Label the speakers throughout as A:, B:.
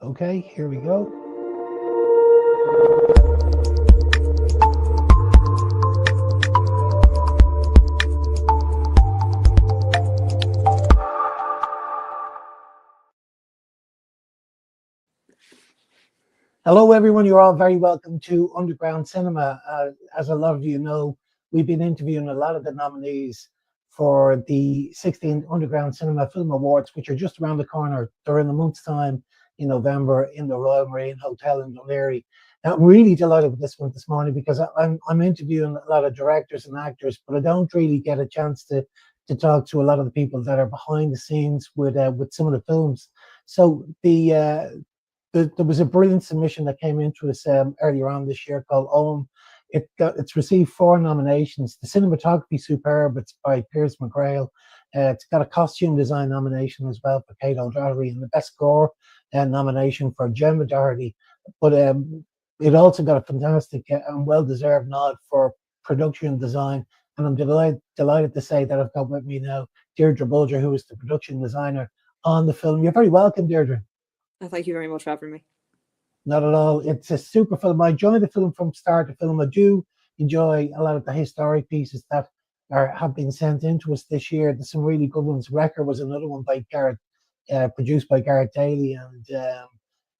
A: Okay, here we go. Hello, everyone. You're all very welcome to Underground Cinema. As a lot of you know, we've been interviewing a lot of the nominees for the 16th Underground Cinema Film Awards, which are just around the corner. They're in a month's time in November in the Royal Marine Hotel in Dunleary. Now, I'm really delighted with this one this morning because I'm interviewing a lot of directors and actors, but I don't really get a chance to talk to a lot of the people that are behind the scenes with some of the films. So there was a brilliant submission that came into us earlier on this year called Ogham. It's received 4 nominations. The cinematography superb. It's by Piers McGrail. It's got a costume design nomination as well for Kate O'Doherty, and the best score nomination for Gemma Doherty. But it also got a fantastic and well-deserved nod for production design. And I'm delighted to say that I've got with me now Deirdre Bolger, who is the production designer on the film. You're very welcome, Deirdre.
B: Thank you very much for having me.
A: Not at all. It's a super film. I enjoy the film from start to film. I do enjoy a lot of the historic pieces that have been sent into us this year. There's some really good ones. Wrecker was another one by Gareth, produced by Gareth Daly,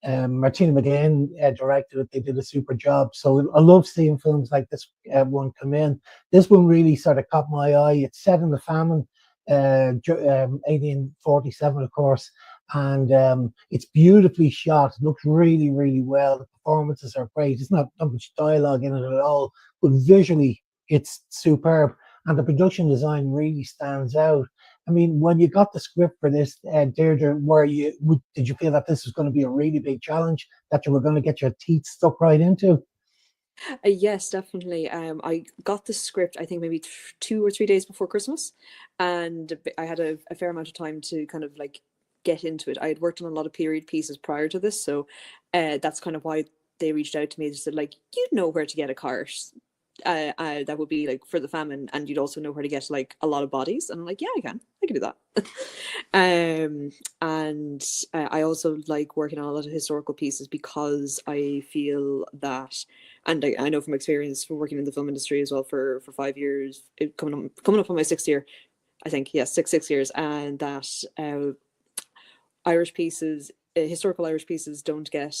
A: and Martina McGlynn directed it. They did a super job. So I love seeing films like this one come in. This one really sort of caught my eye. It's set in the famine, 1847, of course. And it's beautifully shot. It looks really, really well. The performances are great. It's not much dialogue in it at all, but visually it's superb. And the production design really stands out. I mean, when you got the script for this, Deirdre, did you feel that this was going to be a really big challenge that you were going to get your teeth stuck right into?
B: Yes, definitely. I got the script, I think maybe 2 or 3 days before Christmas, and I had a fair amount of time to kind of like get into it. I had worked on a lot of period pieces prior to this, so that's kind of why they reached out to me. They said, like, you'd know where to get a cart that would be like for the famine, and you'd also know where to get like a lot of bodies. And I'm like, yeah, I can do that. And I also like working on a lot of historical pieces because I feel that, and I know from experience from working in the film industry as well for 5 years, coming up on my 6th year, I think, yes, 6 years, and that Irish pieces, historical Irish pieces, don't get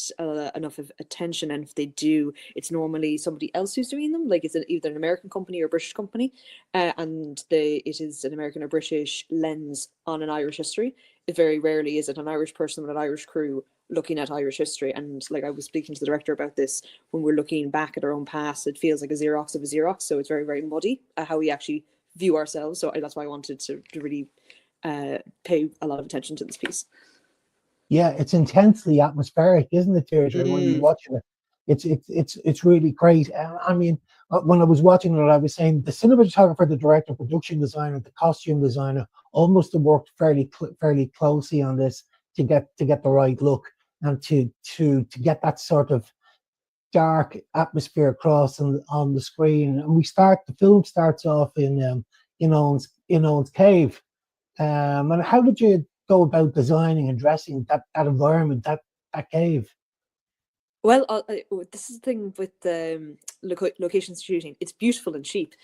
B: enough of attention, and if they do, it's normally somebody else who's doing them. Like, it's either an American company or a British company, and it is an American or British lens on an Irish history. It very rarely is it an Irish person with an Irish crew looking at Irish history. And like, I was speaking to the director about this, when we're looking back at our own past, it feels like a Xerox of a Xerox, so it's very, very muddy how we actually view ourselves. So that's why I wanted to really pay a lot of attention to this piece.
A: Yeah, it's intensely atmospheric, isn't it, Deirdre? When you're watching it, it's really great. I mean, when I was watching it, I was saying the cinematographer, the director, production designer, the costume designer almost have worked fairly closely on this to get the right look and to get that sort of dark atmosphere across on the screen. And the film starts off in Eoin's cave. And how did you go about designing and dressing that environment, that cave?
B: Well, this is the thing with locations shooting. It's beautiful and cheap,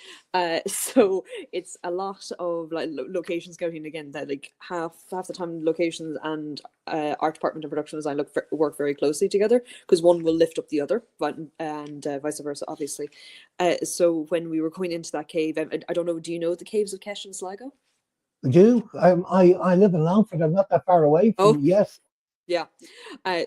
B: so it's a lot of like location scouting again. That like half the time, locations and art department and production design work very closely together, because one will lift up the other, and vice versa, obviously. So when we were going into that cave, I don't know. Do you know the caves of Kesh and Sligo?
A: I do. I live in Longford. I'm not that far away from. Yes.
B: Yeah.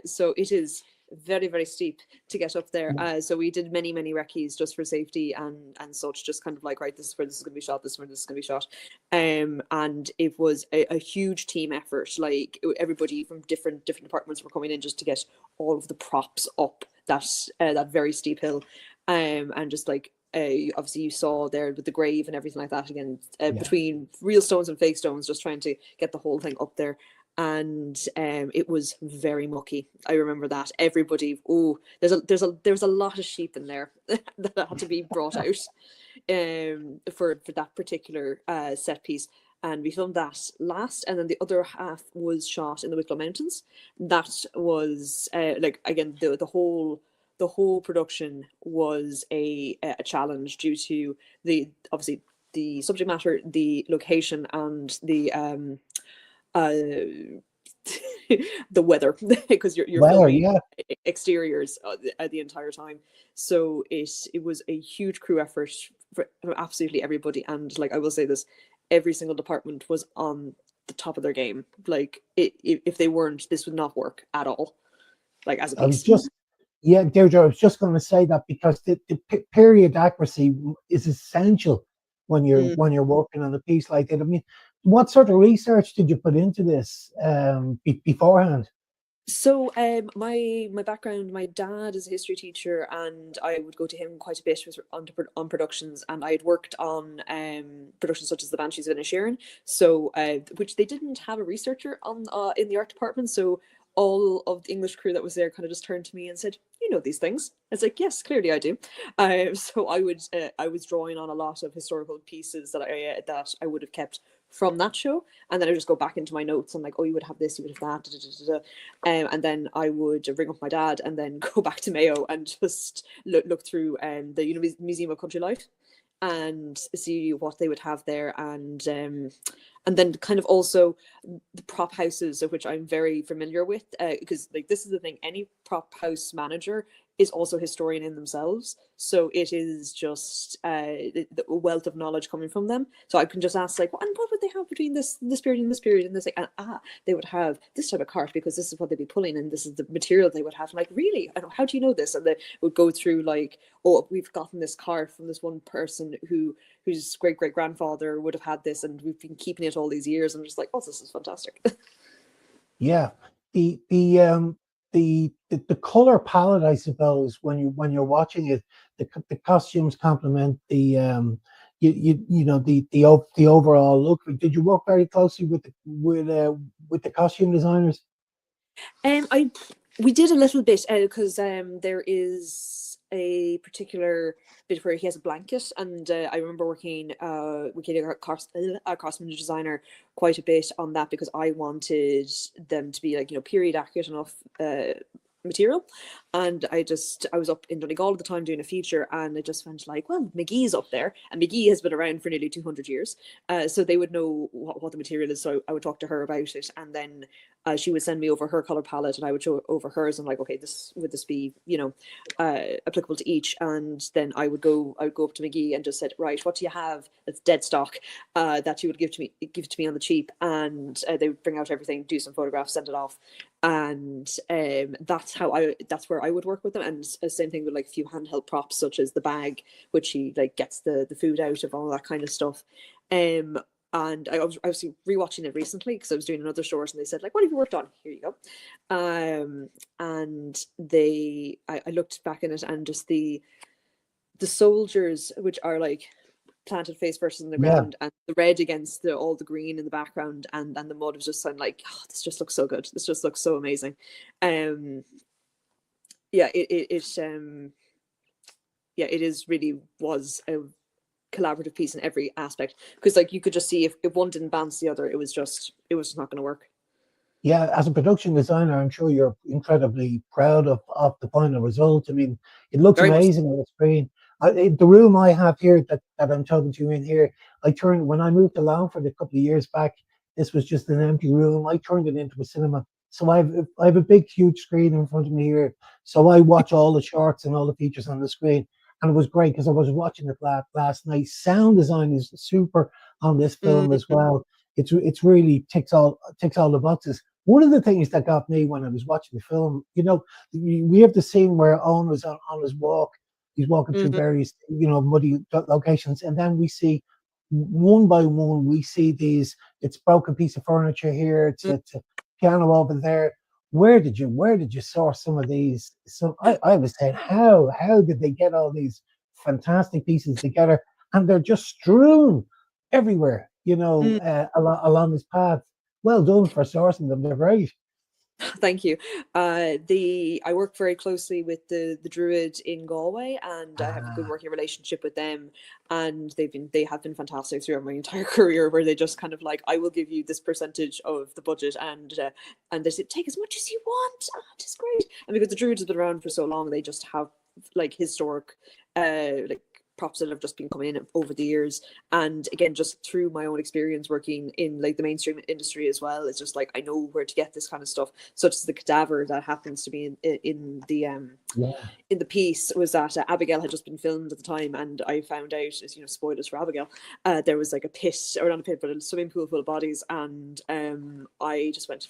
B: So it is very, very steep to get up there. So we did many recce's just for safety and such, just kind of like, right, this is where this is going to be shot, this is where this is going to be shot. And it was a huge team effort. Like, everybody from different departments were coming in just to get all of the props up that very steep hill. And just like, obviously you saw there with the grave and everything like that again, between real stones and fake stones, just trying to get the whole thing up there. And it was very mucky. I remember that everybody. There's a lot of sheep in there that had to be brought out for that particular set piece. and we filmed that last, and then the other half was shot in the Wicklow Mountains. That was like, again, the whole production was a challenge due to obviously the subject matter, the location, and the the weather, because you're filming exteriors the entire time. So it was a huge crew effort for absolutely everybody. And like, I will say this, every single department was on the top of their game. Like, if they weren't, this would not work at all, like, as a
A: I was
B: piece.
A: just, yeah, Deirdre, I was just going to say that, because the period accuracy is essential when you're working on a piece like that. I mean, what sort of research did you put into this beforehand?
B: So my background, my dad is a history teacher, and I would go to him quite a bit on productions, and I had worked on productions such as The Banshees of Inisherin, so which they didn't have a researcher on in the art department, so all of the English crew that was there kind of just turned to me and said, "You know these things." I was like, "Yes, clearly I do." So I was drawing on a lot of historical pieces that I would have kept from that show, and then I just go back into my notes and like, "Oh, you would have this, you would have that," da, da, da, da. And then I would ring up my dad and then go back to Mayo and just look through the Museum of Country Life and see what they would have there, and then kind of also the prop houses, of which I'm very familiar with, because like, this is the thing, any prop house manager is also a historian in themselves, so it is just the wealth of knowledge coming from them. So I can just ask like, and what would they have between this period and this period, and this, like, they would have this type of cart because this is what they'd be pulling, and this is the material they would have. I'm like, really? I don't, how do you know this? And they would go through like, "Oh, we've gotten this cart from this one person whose great great grandfather would have had this, and we've been keeping it all these years." And I'm just like, "Oh, this is fantastic."
A: Yeah, the the color palette, I suppose, when you're watching it, the costumes complement the the overall look. Did you work very closely with the costume designers?
B: We did a little bit, because there is a particular bit where he has a blanket, and I remember working with a costume designer quite a bit on that, because I wanted them to be like, period accurate enough material. And I was up in Donegal at the time doing a feature, and I just went like, well, McGee's up there, and McGee has been around for nearly 200 years, so they would know what the material is. So I would talk to her about it, and then she would send me over her color palette, and I would show over hers, and like, okay, this would this be applicable to each. And then I would go up to McGee and just said, right, what do you have that's dead stock that you would give to me on the cheap? And they would bring out everything, do some photographs, send it off, and that's where I would work with them. And same thing with like a few handheld props, such as the bag, which he like gets the food out of, all that kind of stuff. And I was obviously rewatching it recently because I was doing another short, and they said like, "What have you worked on? Here you go." And I looked back in it, and just the soldiers, which are like planted face first in the ground, and the red against all the green in the background, and the mud, was just sound like, oh, this just looks so good. This just looks so amazing. Yeah, it is really was a collaborative piece in every aspect, because like, you could just see if one didn't balance the other, it was just not going to work.
A: Yeah, as a production designer, I'm sure you're incredibly proud of the final result. I mean, it looks
B: Very much.
A: amazing on the screen. The room I have here that I'm talking to you in here, when I moved to Longford a couple of years back, this was just an empty room. I turned it into a cinema. So I have a big, huge screen in front of me here. So I watch all the shorts and all the features on the screen. And it was great because I was watching it last night. Sound design is super on this film as well. It's really ticks all the boxes. One of the things that got me when I was watching the film, we have the scene where Owen was on his walk. He's walking through various, muddy locations, and then we see one by one, we see it's broken piece of furniture here, it's a piano over there. Where did you source some of these? So I was saying, how did they get all these fantastic pieces together? And they're just strewn everywhere, along this path. Well done for sourcing them. They're great.
B: Thank you. I work very closely with the Druid in Galway, and I have a good working relationship with them. And they have been fantastic throughout my entire career. Where they just kind of like, I will give you this percentage of the budget, and they say take as much as you want. Oh, it's great. And because the Druids have been around for so long, they just have like historic like props that have just been coming in over the years. And again, just through my own experience working in like the mainstream industry as well, it's just like I know where to get this kind of stuff, such as the cadaver that happens to be in the piece was that Abigail had just been filmed at the time, and I found out, as you know, spoilers for Abigail, there was like a pit, or not a pit, but a swimming pool full of bodies, and I just went,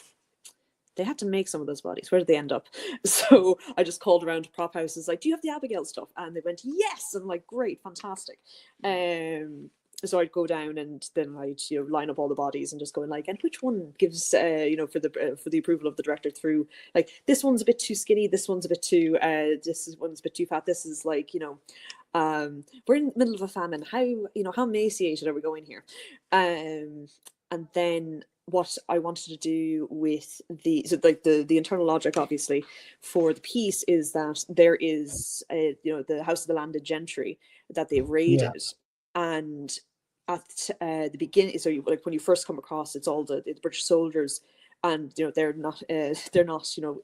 B: they had to make some of those bodies. Where did they end up? So I just called around to prop houses, like, do you have the Abigail stuff? And they went, yes. And I'm like, great, fantastic. So I'd go down, and then I'd line up all the bodies and just go like, and which one gives for the approval of the director through, like, this one's a bit too skinny, this one's a bit too one's a bit too fat, this is like, we're in the middle of a famine, how emaciated are we going here? And then what I wanted to do with the internal logic, obviously, for the piece is that there is the House of the Landed Gentry that they raided, and at the beginning, so like when you first come across, it's all the British soldiers, and they're not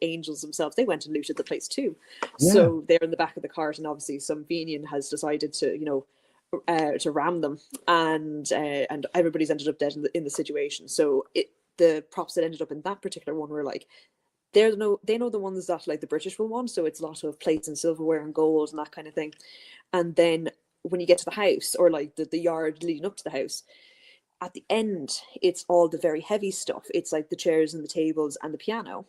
B: angels themselves. They went and looted the place too. So they're in the back of the cart, and obviously some Fenian has decided to ram them, and everybody's ended up dead in the situation. So the props that ended up in that particular one were like, they know the ones that like the British will want, so it's a lot of plates and silverware and gold and that kind of thing. And then when you get to the house, or like the yard leading up to the house, at the end it's all the very heavy stuff. It's like the chairs and the tables and the piano.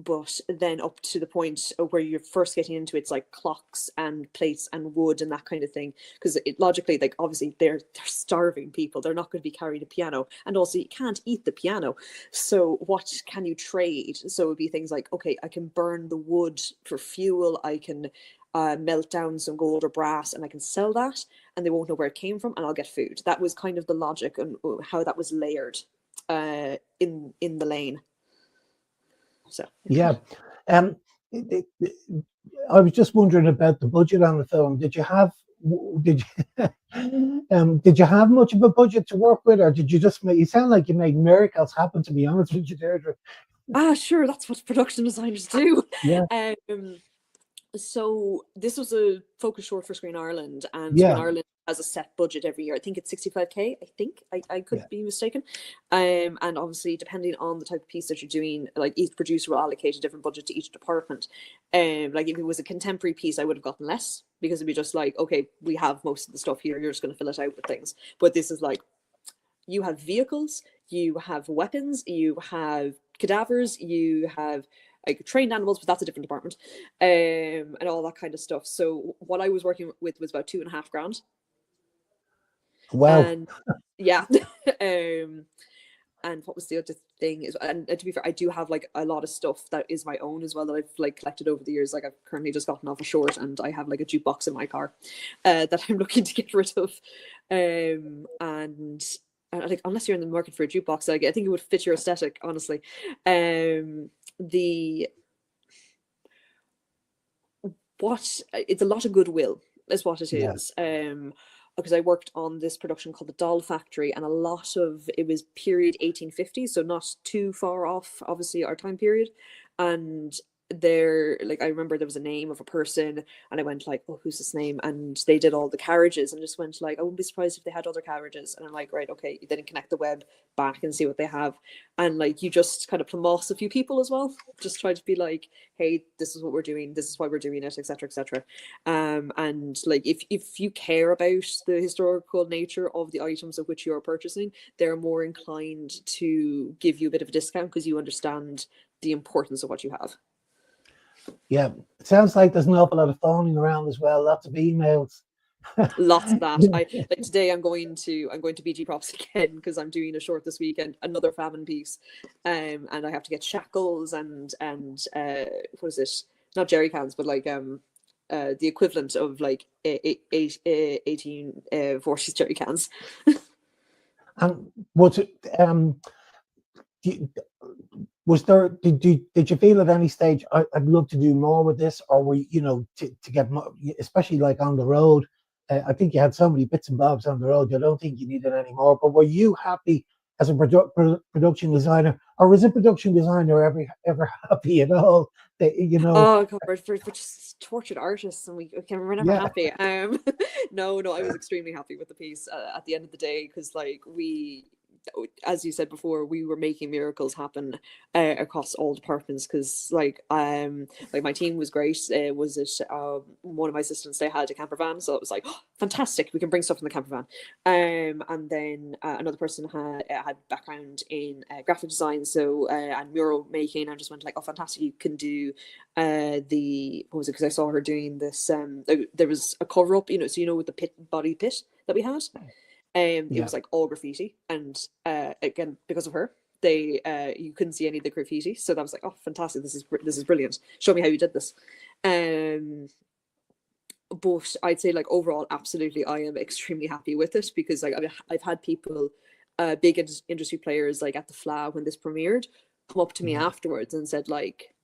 B: But then up to the point where you're first getting into it's like clocks and plates and wood and that kind of thing, because logically, like, obviously they're starving people, they're not going to be carrying a piano, and also you can't eat the piano. So what can you trade? So it would be things like, okay, I can burn the wood for fuel, I can melt down some gold or brass, and I can sell that, and they won't know where it came from, and I'll get food. That was kind of the logic and how that was layered in the lane. So
A: yeah. I was just wondering about the budget on the film. Did you have much of a budget to work with, or did you just make? You sound like you made miracles happen. To be honest with you, Deirdre.
B: Sure, that's what production designers do.
A: Yeah.
B: So this was a focus short for Screen Ireland, and Screen Ireland has a set budget every year. I think it's 65k. I think I could be mistaken. And obviously, depending on the type of piece that you're doing, like, each producer will allocate a different budget to each department. Like if it was a contemporary piece, I would have gotten less, because it'd be just like, okay, we have most of the stuff here, you're just going to fill it out with things. But this is like, you have vehicles, you have weapons, you have cadavers, you have like trained animals, but that's a different department, and all that kind of stuff. So what I was working with was about $2,500.
A: Wow.
B: And and what was the other thing is, and to be fair, I do have like a lot of stuff that is my own as well, that I've like collected over the years. Like, I've currently just gotten off a short, and I have like a jukebox in my car that I'm looking to get rid of. And like, unless you're in the market for a jukebox, like, I think it would fit your aesthetic, honestly. It's a lot of goodwill is what it is. Because I worked on this production called The Doll Factory, and a lot of it was period 1850, so not too far off, obviously, our time period. And there, like, I remember there was a name of a person, and I went like, oh, who's this name? And they did all the carriages, and just went like, I wouldn't be surprised if they had other carriages. And I'm like, right, okay. Then connect the web back and see what they have, and like, you just kind of plumoss a few people as well, just try to be like, hey, this is what we're doing, this is why we're doing it, etc., etc. And like, if you care about the historical nature of the items of which you're purchasing, they're more inclined to give you a bit of a discount, because you understand the importance of what you have.
A: Yeah, it sounds like there's an awful lot of phoning around as well. Lots of emails.
B: Lots of that. Like today, I'm going to BG Props again, because I'm doing a short this weekend, another famine piece, and I have to get shackles and what is it? Not jerry cans, but like the equivalent of like 1840s jerry cans.
A: And was it Was there, did you feel at any stage, I'd love to do more with this, or were you know, to get more, especially like on the road? I think you had so many bits and bobs on the road. I don't think you needed any more. But were you happy as a production designer, or was a production designer ever happy at all? That, you know,
B: Oh God, we're just tortured artists, and we're never
A: yeah,
B: happy. No, I was extremely happy with the piece at the end of the day, because like as you said before, we were making miracles happen across all departments. Because like my team was great. Was it one of my assistants? They had a camper van, so it was like, oh, fantastic. We can bring stuff in the camper van. And then another person had background in graphic design, so and mural making. I just went like, oh, fantastic. You can do what was it? Because I saw her doing this. There was a cover up, so with the body pit that we had. It was like all graffiti, and again, because of her, they you couldn't see any of the graffiti, so that was like, oh, fantastic, this is brilliant, show me how you did this. But I'd say, like, overall, absolutely, I am extremely happy with it, because like I've had people, big industry players, like at the FLA when this premiered, come up to me afterwards and said like,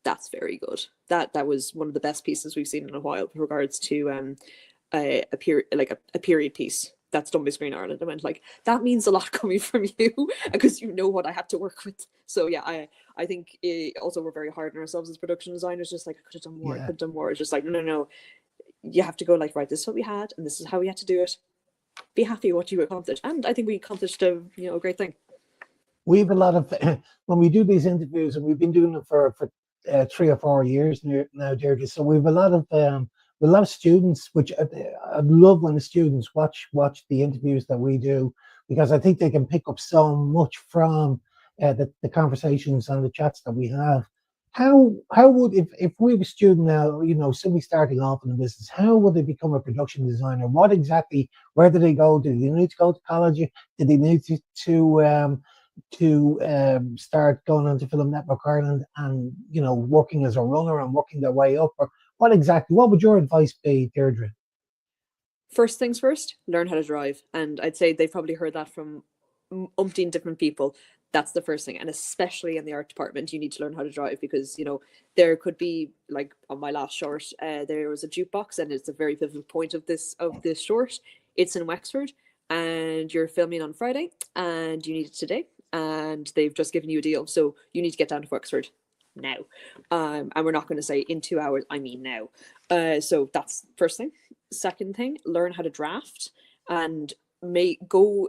B: that's very good, that was one of the best pieces we've seen in a while with regards to a period piece that's done by Screen Ireland. I went like, that means a lot coming from you, because you know what I had to work with. So yeah, I think also we're very hard on ourselves as production designers, just like, I could have done more, I could have done more. It's just like, no, you have to go like, right, this is what we had, and this is how we had to do it. Be happy what you accomplished, and I think we accomplished a great thing.
A: We have a lot of when we do these interviews, and we've been doing it for 3 or 4 years now, Deirdre. So we have a lot of students, which I love when the students watch the interviews that we do, because I think they can pick up so much from the conversations and the chats that we have. How would, if we have a student now, somebody starting off in the business, how would they become a production designer? What exactly, where do they go? Do they need to go to college? Do they need to start going on to Film Network Ireland and working as a runner and working their way up? Or what would your advice be, Deirdre?
B: First things first, learn how to drive. And I'd say they've probably heard that from umpteen different people. That's the first thing. And especially in the art department, you need to learn how to drive, because there could be, like on my last short, there was a jukebox, and it's a very pivotal point of this short. It's in Wexford, and you're filming on Friday, and you need it today, and they've just given you a deal, so you need to get down to Wexford now. And we're not going to say in 2 hours, I mean now. So that's first thing. Second thing, learn how to draft, and so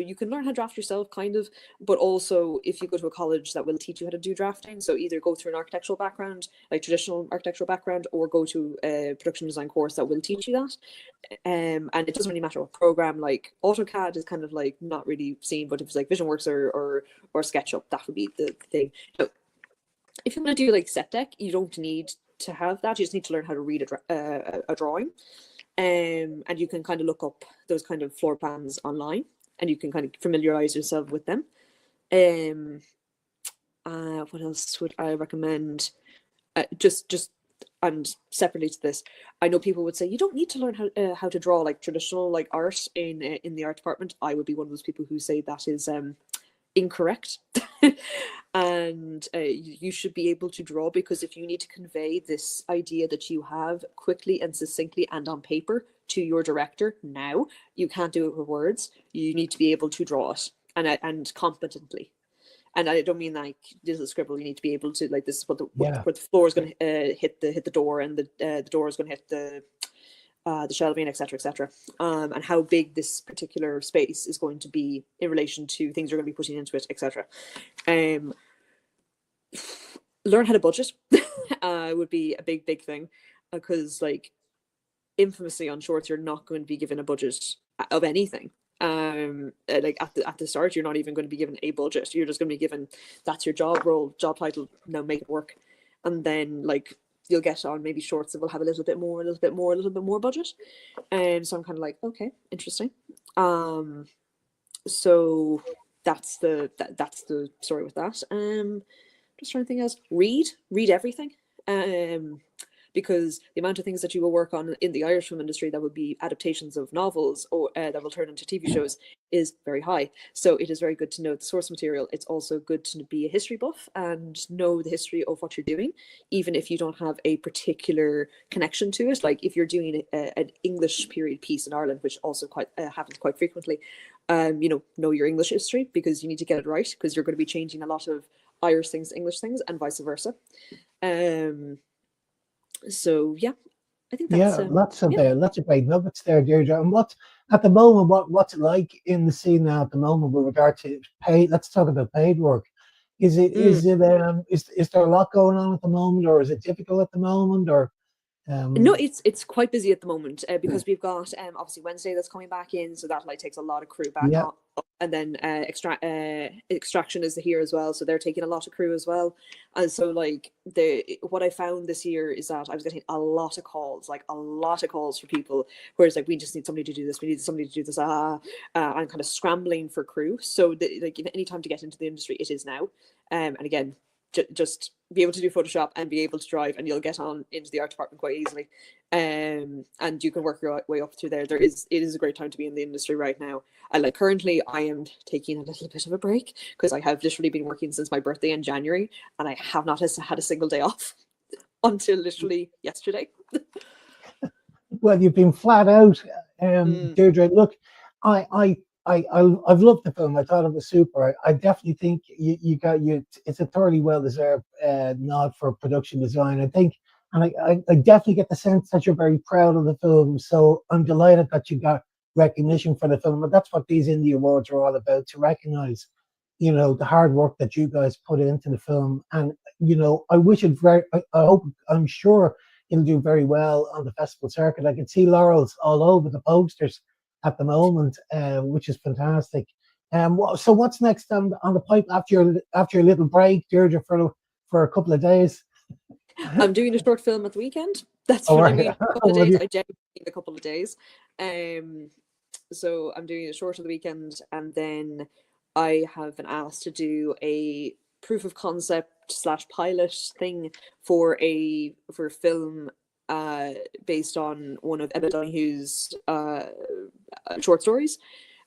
B: you can learn how to draft yourself, kind of, but also if you go to a college that will teach you how to do drafting, so either go through an architectural background, like traditional architectural background, or go to a production design course that will teach you that. And it doesn't really matter what program. Like AutoCAD is kind of like not really seen, but if it's like VisionWorks or SketchUp, that would be the thing. So if you want to do like set deck, you don't need to have that. You just need to learn how to read a drawing. And you can kind of look up those kind of floor plans online, and you can kind of familiarize yourself with them. What else would I recommend? Just and separately to this, I know people would say you don't need to learn how to draw like traditional like art in the art department. I would be one of those people who say that is incorrect. And you should be able to draw, because if you need to convey this idea that you have quickly and succinctly and on paper to your director now, you can't do it with words. You need to be able to draw it, and competently. And I don't mean like little scribble. You need to be able to, like, this is what the floor is going to hit the door, and the door is going to hit the shelving, etc., and how big this particular space is going to be in relation to things you're going to be putting into it, etc. Learn how to budget would be a big thing, because like infamously on shorts, you're not going to be given a budget of anything. Like at the start, you're not even going to be given a budget. You're just going to be given, that's your job role, job title, now make it work. And then like you'll get on maybe shorts that will have a little bit more budget. So I'm kind of like, okay, interesting. So that's the story with that. Just trying to think else. Read everything. because the amount of things that you will work on in the Irish film industry that would be adaptations of novels or that will turn into TV shows is very high. So it is very good to know the source material. It's also good to be a history buff and know the history of what you're doing, even if you don't have a particular connection to it. Like if you're doing an English period piece in Ireland, which also quite happens quite frequently, know your English history, because you need to get it right, because you're going to be changing a lot of Irish things to English things and vice versa. So yeah, I think that's
A: lots of great nuggets there, Deirdre. And what's at the moment, what's it like in the scene now at the moment with regard to paid? Let's talk about paid work. Is there a lot going on at the moment, or is it difficult at the moment, or
B: no, it's quite busy at the moment because we've got obviously Wednesday that's coming back in, so that like takes a lot of crew back
A: yeah.
B: on, and then Extraction is here as well, so they're taking a lot of crew as well. And so like what I found this year is that I was getting a lot of calls for people where it's like, we just need somebody to do this, we need somebody to do this, I'm kind of scrambling for crew. So like, if any time to get into the industry, it is now. And again, just be able to do Photoshop and be able to drive, and you'll get on into the art department quite easily. And you can work your way up through there. It is a great time to be in the industry right now. And like currently I am taking a little bit of a break because I have literally been working since my birthday in January, and I have not had a single day off until literally yesterday.
A: Well, you've been flat out, Deirdre. Look, I've loved the film. I thought it was super. I definitely think it's a thoroughly well deserved nod for production design, I think, and I definitely get the sense that you're very proud of the film. So I'm delighted that you got recognition for the film, and that's what these indie awards are all about, to recognize, the hard work that you guys put into the film. And I wish it I'm sure it'll do very well on the festival circuit. I can see laurels all over the posters at the moment, which is fantastic. So what's next on the pipe after your little break, Deirdre, for a couple of days?
B: I'm doing a short film at the weekend. That's what I mean. A couple of days. I genuinely need a couple of days. So I'm doing a short of the weekend, and then I have been asked to do a proof of concept / pilot thing for a film based on one of Emma Donoghue's short stories.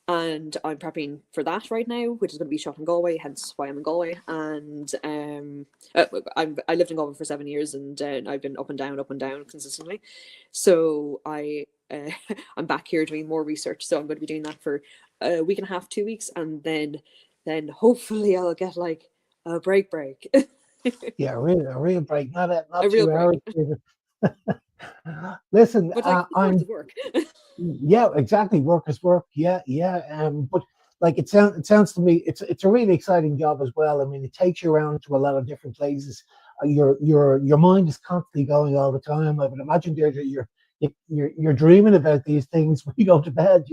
B: And I'm prepping for that right now, which is going to be shot in Galway, hence why I'm in Galway. And I lived in Galway for 7 years, and I've been up and down consistently. So I'm back here doing more research. So I'm going to be doing that for a week and a half, 2 weeks, and then hopefully I'll get like a break.
A: Yeah, a real break, not
B: a
A: 2 hours. Listen,
B: but like,
A: I'm
B: work.
A: yeah, exactly. Work is work. Yeah. But like it sounds to me, it's a really exciting job as well. I mean, it takes you around to a lot of different places. Your mind is constantly going all the time. I would imagine, Deirdre, you're dreaming about these things when you go to bed.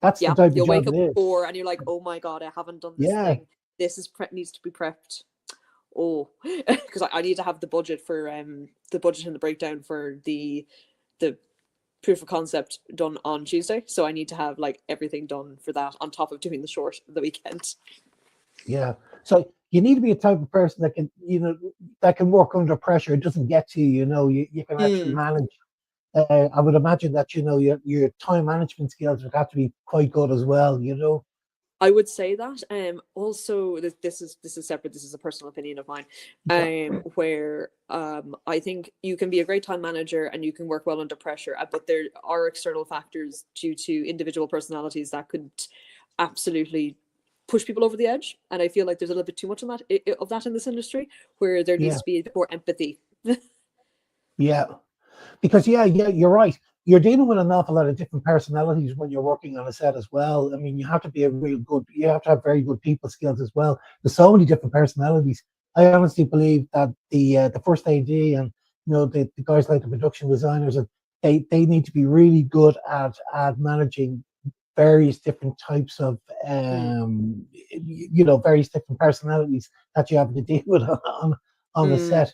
A: That's the type of
B: you'll
A: job
B: wake up
A: it is.
B: 4 and you're like, oh my god, I haven't done this thing. This needs to be prepped. Oh, because I need to have the budget and the breakdown for the proof of concept done on Tuesday. So I need to have like everything done for that on top of doing the short the weekend.
A: Yeah. So you need to be a type of person that can work under pressure. It doesn't get to you. You can actually manage. I would imagine that your time management skills would have to be quite good as well.
B: I would say that. Also, this is separate. This is a personal opinion of mine. Where I think you can be a great time manager and you can work well under pressure, but there are external factors due to individual personalities that could absolutely push people over the edge. And I feel like there's a little bit too much of that in this industry, where there needs to be a bit more empathy.
A: Yeah, because you're right. You're dealing with an awful lot of different personalities when you're working on a set as well. I mean, you have to have very good people skills as well. There's so many different personalities. I honestly believe that the first AD and the guys like the production designers, and they need to be really good at managing various different types of various different personalities that you have to deal with on the set.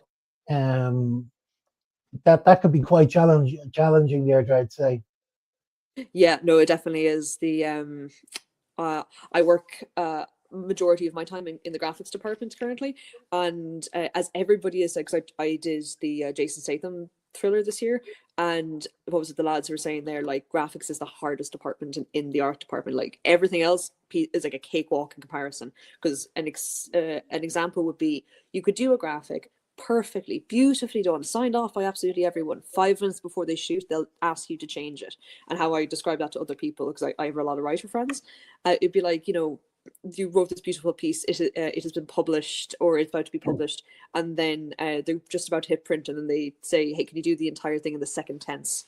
A: That could be quite challenging there, I'd say.
B: Yeah, no, it definitely is. I work majority of my time in the graphics department currently, and as everybody is, because I did the Jason Statham thriller this year. And what was it, the lads were saying there, like graphics is the hardest department in the art department. Like everything else is like a cakewalk in comparison. Because an example would be, you could do a graphic perfectly, beautifully done, signed off by absolutely everyone. 5 minutes before they shoot, they'll ask you to change it. And how I describe that to other people, because I have a lot of writer friends, it'd be like, you know, you wrote this beautiful piece, it has been published or it's about to be published, and then they're just about to hit print, and then they say, hey, can you do the entire thing in the second tense?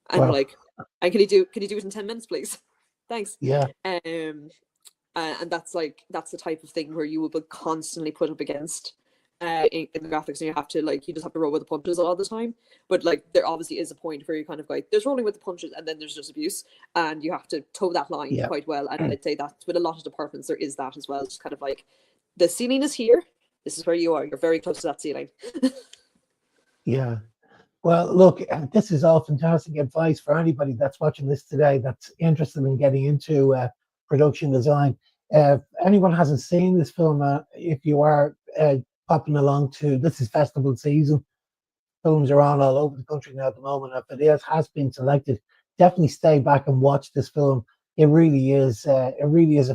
B: And
A: Wow.
B: like, and can you do it in 10 minutes, please? Thanks.
A: Yeah.
B: And that's the type of thing where you will be constantly put up against in the graphics, and you just have to roll with the punches all the time. But like, there obviously is a point where you kind of like, there's rolling with the punches, and then there's just abuse, and you have to toe that line quite well. And I'd say that with a lot of departments there is that as well. It's kind of like, the ceiling is here, this is where you are, you're very close to that ceiling.
A: Yeah. Well, look, this is all fantastic advice for anybody that's watching this today that's interested in getting into production design. If anyone hasn't seen this film, if you are popping along to, this is festival season, films are on all over the country now at the moment. If it has been selected, definitely stay back and watch this film. It really is a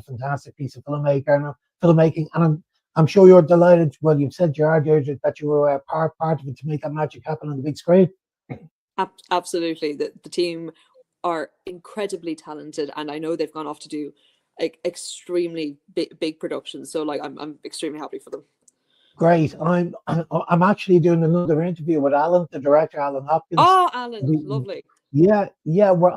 A: fantastic piece of filmmaking, and I'm sure you're delighted. Well, you've said you are, Deirdre, that you were part of it to make that magic happen on the big screen.
B: Absolutely, the team are incredibly talented, and I know they've gone off to do like extremely big productions. So like, I'm extremely happy for them.
A: Great. I'm actually doing another interview with Alan, the director, Alan Hopkins.
B: Oh, Alan, lovely.
A: Yeah. Well,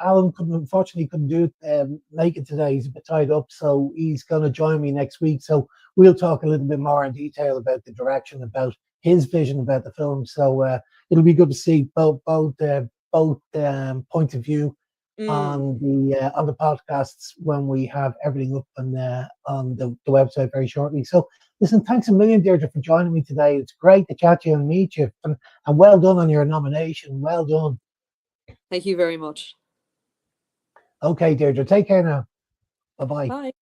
A: Alan unfortunately couldn't make it today. He's a bit tied up, so he's going to join me next week. So we'll talk a little bit more in detail about the direction, about his vision about the film. So it'll be good to see both points of view on the podcasts when we have everything up on the website very shortly. So listen, thanks a million, Deirdre, for joining me today. It's great to chat to you and meet you, and well done on your nomination. Well done.
B: Thank you very much.
A: Okay, Deirdre, take care now. Bye-bye.
B: Bye.